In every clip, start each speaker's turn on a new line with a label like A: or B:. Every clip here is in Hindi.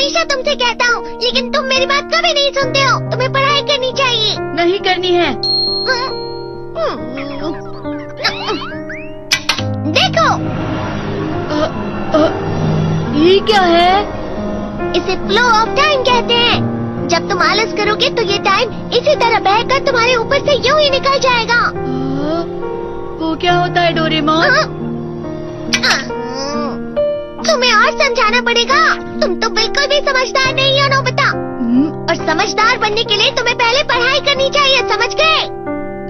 A: हमेशा तुमसे कहता हूँ, लेकिन तुम मेरी बात कभी नहीं सुनते हो। तुम्हें पढ़ाई करनी चाहिए।
B: नहीं करनी है।
A: देखो,
B: ये क्या है?
A: इसे फ्लो ऑफ टाइम कहते हैं। जब तुम आलस करोगे तो ये टाइम इसी तरह बहकर तुम्हारे ऊपर से यूं ही निकल जाएगा।
B: वो क्या होता है डोरेमोन?
A: तुम्हें और समझाना पड़ेगा। तुम तो बिल्कुल भी समझदार नहीं हो नोबिता। और समझदार बनने के लिए तुम्हें पहले पढ़ाई करनी चाहिए, समझ गए?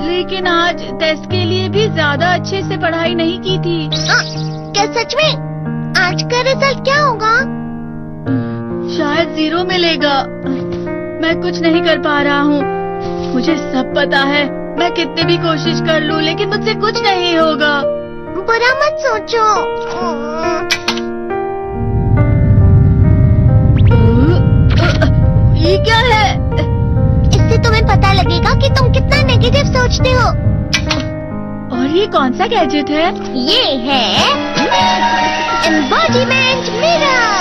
B: लेकिन आज टेस्ट के लिए भी ज्यादा अच्छे से पढ़ाई नहीं की थी।
A: क्या सच में? आज का रिजल्ट क्या होगा?
B: शायद 0 मिलेगा। मैं कुछ नहीं कर पा रहा हूँ। मुझे सब पता है। मैं कितनी भी कोशिश कर लूँ, लेकिन मुझसे कुछ नहीं होगा।
A: बुरा मत सोचो।
B: ये क्या है?
A: इससे तुम्हें पता लगेगा कि तुम कितना नेगेटिव सोचते हो।
B: और ये कौन सा गैजेट है?
A: ये है embodiment mirror.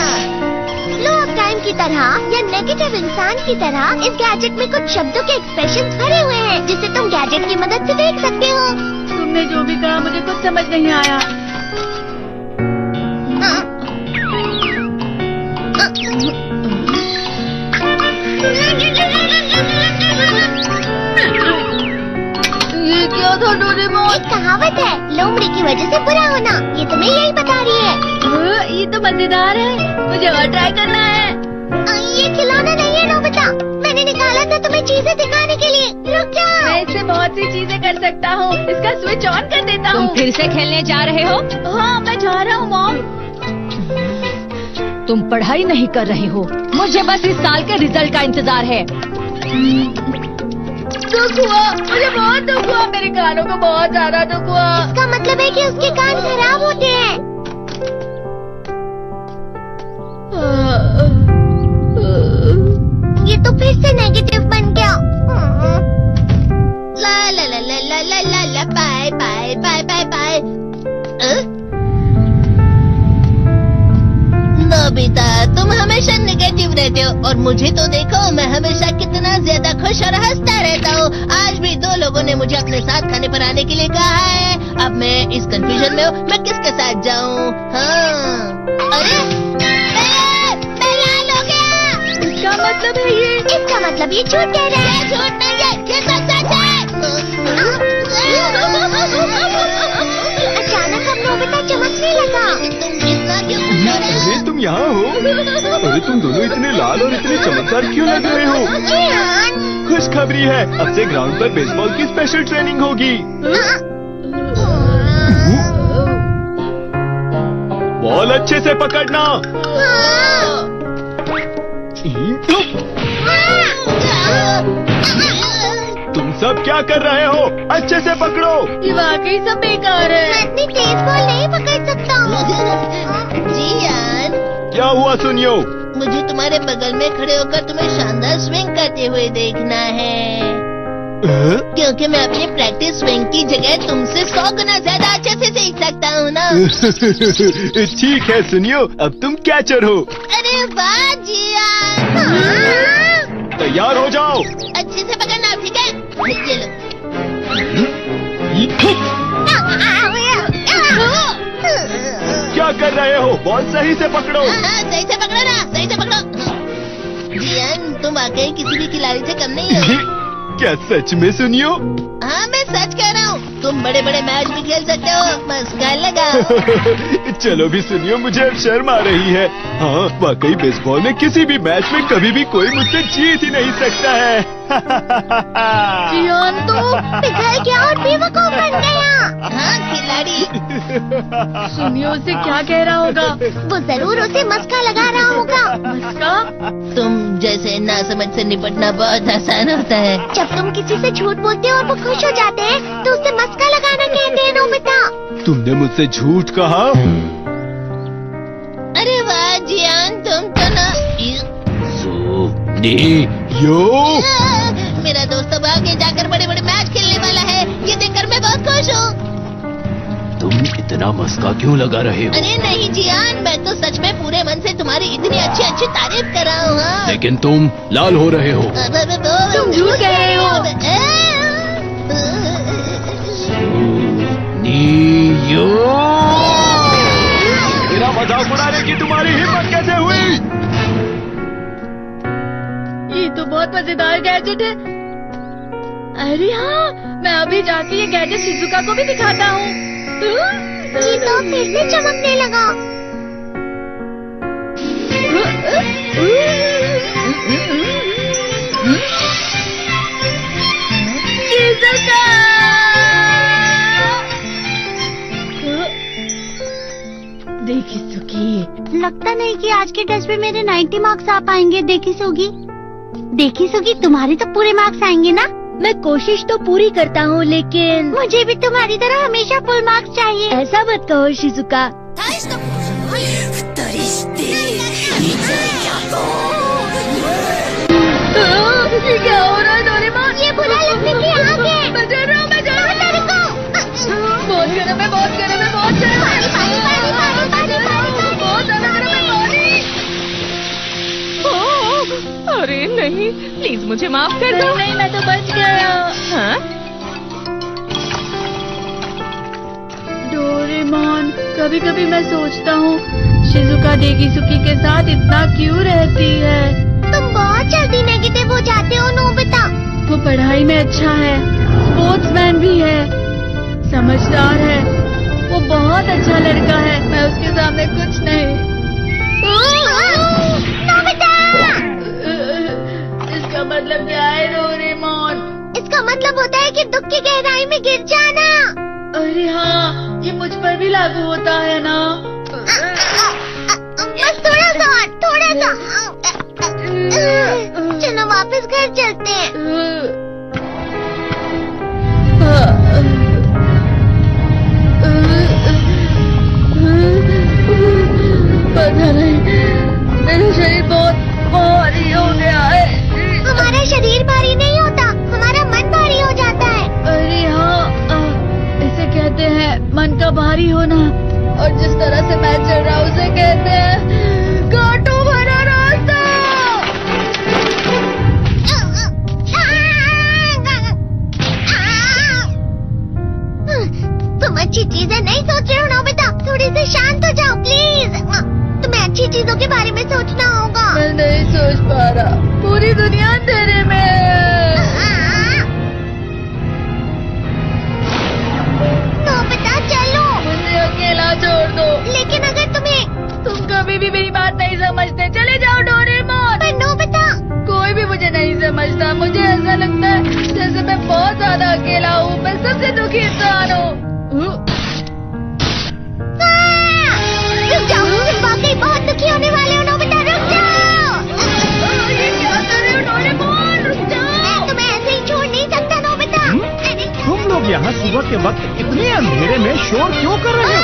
A: Flow of time की तरह या नेगेटिव इंसान की तरह इस गैजेट में कुछ शब्दों के एक्सप्रेशन भरे हुए हैं, जिसे तुम गैजेट की मदद से देख सकते हो।
B: तुमने जो भी कहा मुझे कुछ समझ नहीं आया। ये क्या था डोरेमोन?
A: एक कहावत है, लोमड़ी की वजह से बुरा होना। ये तुम्हें यही बता रही है।
B: ये तो मजेदार है। मुझे और ट्राई करना है।
A: ये खिलौना नहीं है नोबिता। मैंने निकाला था तुम्हें चीजें दिखाने के लिए। रुक जाओ।
B: मैं इससे बहुत सी चीजें कर सकता हूँ। इसका स्विच ऑन कर देता हूँ।
C: तुम फिर से खेलने जा रहे हो?
B: हाँ, मैं जा रहा हूँ मॉम।
C: तुम पढ़ाई नहीं कर रहे हो। मुझे बस इस साल के रिजल्ट का इंतजार है।
B: दुख हुआ, मुझे बहुत दुख हुआ। मेरे कानों को बहुत ज्यादा दुख हुआ।
A: इसका मतलब है कि उसके कान खराब होते हैं। ये तो फिर से नेगेटिव बन गया। La la la la la la la la bye bye bye bye bye. Nobita, तुम हमेशा नेगेटिव रहते हो और मुझे तो देखो, मैं हमेशा कितना ज्यादा खुश और हंसता रहता हूँ। आज भी 2 लोगों ने मुझे अपने साथ खाने पर आने के लिए कहा है। अब मैं इस कंफ्यूजन में हूँ, मैं किसके साथ जाऊँ? हाँ, अरे मैं लाल हो गया।
B: इसका मतलब है ये?
A: इसका मतलब ये झूठ कह रहा है। झूठ नहीं है, ये सच है। अचानक हम नोबिता चमकने लगा। तुम इतना क्यों खुश हो रहे हो?
D: अरे तुम यहाँ हो? अरे तुम दोनों इतने लाल और इतने चमकदार क्यों लग रहे हो?
A: जियान।
D: खुशखबरी है, अब से ग्राउंड पर बेसबॉल की स्पेशल ट्रेनिंग होगी। बॉल अच्छे से पकड़ना। तुम सब क्या कर रहे हो? अच्छे से पकड़ो।
B: ये वाकई सब बेकार है।
A: मैं इतनी तेज बॉल नहीं पकड़ सकता हूँ। जियान,
D: क्या हुआ सुनियो?
A: मुझे तुम्हारे बगल में खड़े होकर तुम्हें शानदार स्विंग करते हुए देखना है, क्योंकि मैं अपनी प्रैक्टिस स्विंग की जगह तुमसे 100 गुना ज्यादा अच्छे से सीख सकता हूँ ना।
D: ठीक है सुनियो, अब तुम कैचर हो।
A: अरे वाह जियान। हाँ।
D: तैयार हो जाओ।
A: अच्छे से पकड़ना, ठीक है? ये लो।
D: क्या कर रहे हो? बॉल सही से पकड़ो।
A: सही से पकड़ो ना, सही से पकड़ो। जियान, तुम वाकई किसी भी खिलाड़ी से कम नहीं हो।
D: क्या सच में सुनियो?
A: हाँ, मैं सच कह रहा हूँ। तुम बड़े बड़े मैच भी खेल सकते हो। मस्का लगा।
D: चलो भी सुनियो, मुझे अब शर्म आ रही है। हाँ, वाकई बेसबॉल में किसी भी मैच में कभी भी कोई मुझसे जीत ही नहीं सकता है।
B: जियान तो
A: पिघल गया और बेवकूफ बन गया। हाँ, खिलाड़ी।
B: सुनियो उसे क्या कह रहा होगा?
A: वो जरूर उसे मस्का लगा रहा होगा।
B: मस्का?
A: तुम जैसे नासमझ से निपटना बहुत आसान होता है। जब तुम किसी से झूठ बोलते हो और वो खुश हो जाते हैं, तो उसे मस्का लगाना कहते हैं नोबिता।
D: तुमने मुझसे झूठ कहा?
A: अरे वाह जियान, तुम तो ना।
D: यो,
A: मेरा दोस्त अब आगे जाकर बड़े बड़े मैच खेलने वाला है। ये देखकर मैं बहुत खुश हूँ।
D: तुम तुम इतना मस्का क्यों लगा रहे हो?
A: अरे नहीं जियान, मैं तो सच में पूरे मन से तुम्हारी इतनी अच्छी अच्छी तारीफ कर रहा हूँ। हाँ।
D: लेकिन तुम लाल हो रहे हो।
B: तुम झूठ कह रहे हो।
D: नीयो, मेरा मजाक उड़ाने की तुम्हारी हिम्मत कैसे हुई?
B: ये तो बहुत मजेदार गैजेट है। अरे हाँ, मैं अभी जाके ये गैजेट शिजुका को भी दिखाता हूँ।
A: ये तो फिर से चमकने लगा।
B: शिजुका! देखी सुगी,
E: लगता नहीं कि आज के टेस्ट में मेरे 90 मार्क्स आ पाएंगे। देखी सुगी तुम्हारे तो पूरे मार्क्स आएंगे ना?
C: मैं कोशिश तो पूरी करता हूँ, लेकिन
E: मुझे भी तुम्हारी तरह हमेशा फुल मार्क्स चाहिए।
C: ऐसा मत कहो शिजुका।
B: ये क्या हो रहा है डोरेमोन?
E: ये बुरा लगने की आग है।
B: मैं डर रहा हूँ, मैं डर रहा हूँ। बहुत गर्म है, बहुत गर्म है, बहुत गर्म है। बहुत ज्यादा गर्म है पानी।
F: अरे नहीं, प्लीज मुझे माफ कर दो।
B: नहीं, मैं तो बच गया।
F: हाँ?
B: डोरेमोन, कभी कभी मैं सोचता हूँ शिजुका डेगिसुकी के साथ इतना क्यों रहती है।
E: तुम बहुत जल्दी नेगेटिव हो जाते हो नोबिता।
B: वो पढ़ाई में अच्छा है, स्पोर्ट्समैन भी है, समझदार है। वो बहुत अच्छा लड़का है। मैं उसके सामने कुछ नहीं।
E: नोबिता!
B: इसका मतलब क्या है डोरेमोन?
E: इसका मतलब होता है कि दुख की गहराई में गिर जाना।
B: अरे हाँ, ये मुझ पर भी लागू होता है ना।
E: बस थोड़ा सा और, थोड़ा सा। चलो वापस घर चलते हैं।
B: पता नहीं, मेरा शरीर बहुत भारी हो गया है।
E: हमारा शरीर भारी नहीं होता, हमारा मन भारी हो जाता है।
B: अरे हाँ, इसे कहते हैं मन का भारी होना। और जिस तरह से मैं चल रहा हूँ उसे कहते हैं कांटों भरा रास्ता।
E: तुम अच्छी चीजें नहीं सोच रहे हो नोबिता। थोड़ी सी शांत हो जाओ प्लीज। तुम्हें अच्छी चीजों के बारे में सोचना होगा।
B: मैं नहीं सोच पा रहा, पूरी दुनिया अंधेरे में है।
E: नोबिता चलो।
B: मुझे अकेला छोड़ दो।
E: लेकिन अगर
B: तुम कभी भी मेरी बात नहीं समझते, चले जाओ डोरेमोन।
E: पर नोबिता।
B: कोई भी मुझे नहीं समझता। मुझे ऐसा लगता है जैसे मैं बहुत ज्यादा अकेला हूँ। मैं सबसे दुखी इंसान हूँ।
E: रुक जाओ, तुम वाकई बहुत दुखी होने वाले हो नोबिता। रुक जाओ।
B: ये क्या कर रहे हो डोरेमोन? रुक जाओ।
E: मैं तुम्हें ऐसे ही छोड़ नहीं सकता नोबिता। अरे,
G: तुम लोग यहाँ सुबह के वक्त इतने अंधेरे में शोर क्यों कर रहे हो?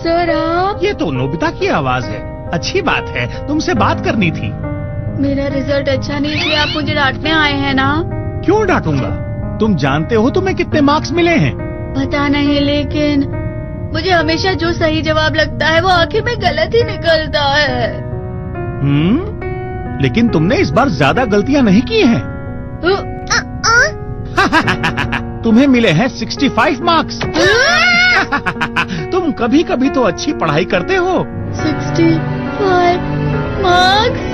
B: सर आप?
G: ये तो नोबिता की आवाज है। अच्छी बात है, तुमसे बात करनी थी।
B: मेरा रिजल्ट अच्छा नहीं इसलिए आप मुझे डांटने आए हैं ना?
G: क्यों डांटूंगा? तुम जानते हो तुम्हें कितने मार्क्स मिले हैं?
B: पता नहीं, लेकिन मुझे हमेशा जो सही जवाब लगता है वो आखिर में गलत ही निकलता है।
G: लेकिन तुमने इस बार ज्यादा गलतियाँ नहीं की हैं। तुम्हें मिले हैं 65 मार्क्स। तुम कभी कभी तो अच्छी पढ़ाई करते हो।
B: 65 मार्क्स?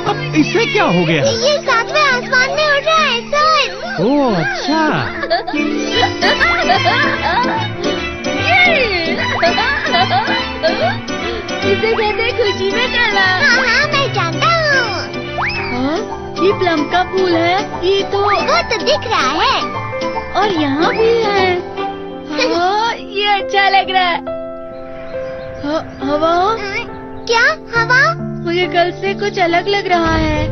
G: अब इससे क्या हो गया?
E: ये सातवें आसमान में उड़ रहा है सर।
G: ओह अच्छा।
B: इसे कहते हैं खुशी में चला।
E: हाँ हाँ मैं जानता हूँ।
B: ये प्लम का फूल है। ये तो
E: वो तो दिख रहा है।
B: और यहाँ भी है। हाँ, ये अच्छा लग रहा है। हवा?
E: क्या हवा?
B: मुझे कल से कुछ अलग लग रहा है।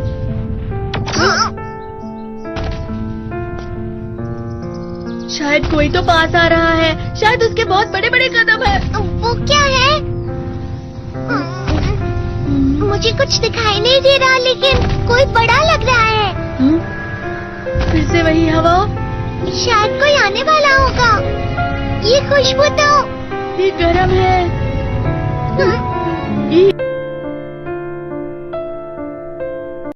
B: शायद कोई तो पास आ रहा है। शायद उसके बहुत बड़े बड़े कदम है।
E: वो क्या है? मुझे कुछ दिखाई नहीं दे रहा, लेकिन कोई बड़ा लग रहा है।
B: फिर से वही हवा।
E: शायद कोई आने वाला होगा। ये खुशबू तो
B: ये गर्म है। ये